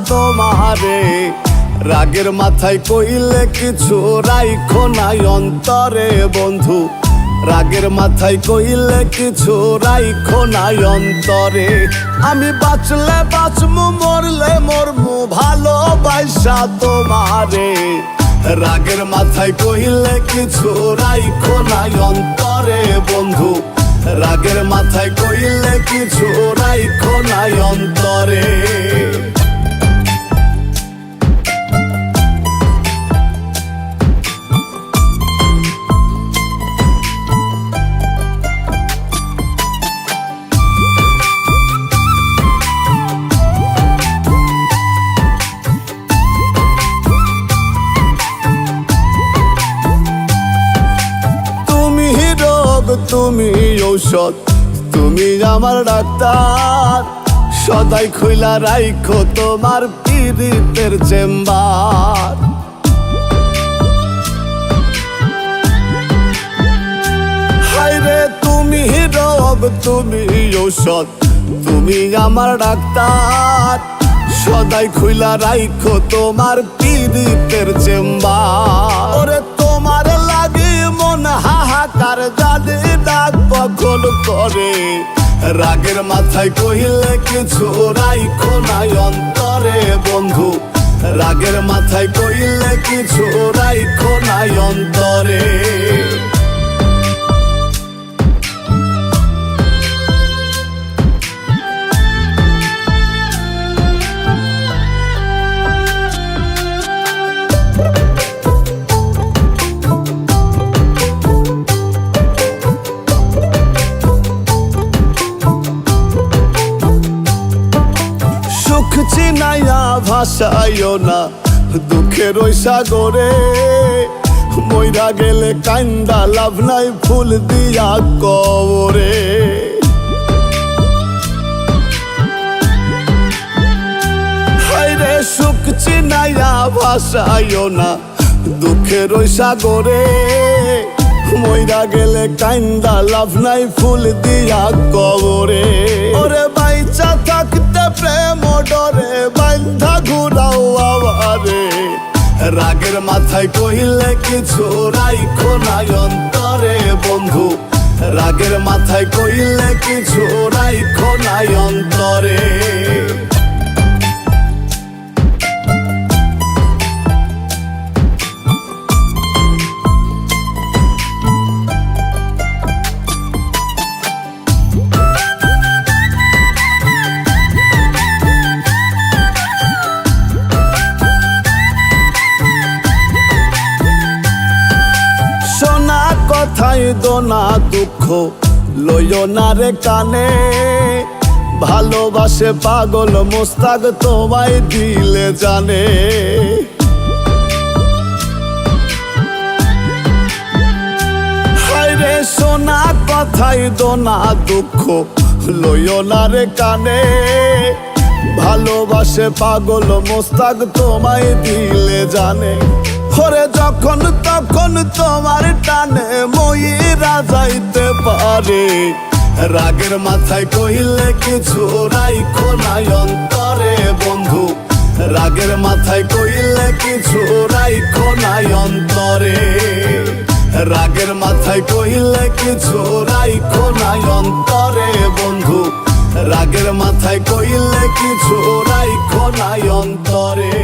তোমারে। রাগের মাথায় কইলে কিছু রাইখো নাই অন্তরে বন্ধু, রাগের মাথায় কইলে কিছু রাইখো নাই অন্তরে। আমি বাঁচলে বাঁচমু মরলে মরমু ভালোবাসা তোমারে। রাগের মাথায় কইলে কিছু রাইখো নাই অন্তরে বন্ধু, রাগের মাথায় কইলে কিছু রাইখো নাই অন্তরে। তুমি ঔষধ, তুমি আমার ডাক্তার, সদাই খুইলা রাইখো তোমার পীড়িতের চেম্বার। হায়রে তুমি রোগ, তুমি ঔষধ, তুমি আমার ডাক্তার, সদাই খুইলা রাইখো তোমার পীড়িতের চেম্বার। ওরে তোমার লাগি মন হাহাকার জানি ডাক বকল করে। রাগের মাথায় কইলে কিছু রাইখো নাই অন্তরে বন্ধু, রাগের মাথায় কইলে কিছু রাইখো নাই অন্তরে। চিনাইয়া ভাসাইও না দুঃখের ওই সাগরে, মইরা গেলে কান্দা লাভ নাই ফুল দিয়া কবরে। হায়রে সুখ চিনাইয়া ভাসাইও না দুঃখের ওই সাগরে, মইরা গেলে কান্দা লাভ নাই ফুল দিয়া কবরে। ওরে বাইচা থাকতে প্রেম ডরে বান্ধা ঘুরাও আবারে। রাগের মাথায় কইলে কিছু রাইখো নাই অন্তরে বন্ধু, রাগের মাথায় কইলে কিছু রাইখো নাই অন্তরে। কথাই দোনা দুঃখ লইও না রে কানে, ভালোবাসে পাগল মোস্তাক তোমায় দিলে জানে। হায়রে সোনা কথাই দোনা দুঃখ লইও না রে কানে, ভালোবাসে পাগল মোস্তাক তোমায় দিলে জানে। ওরে যখন তখন তোমার টানে মইরা যাইতে পারে। রাগের মাথায় কইলে কিছু রাইখো নাই অন্তরে বন্ধু, রাগের মাথায় কইলে কিছু রাইখো নাই অন্তরে। রাগের মাথায় কইলে কিছু রাইখো নাই অন্তরে বন্ধু, রাগের মাথায় কইলে কিছু রাইখো নাই অন্তরে।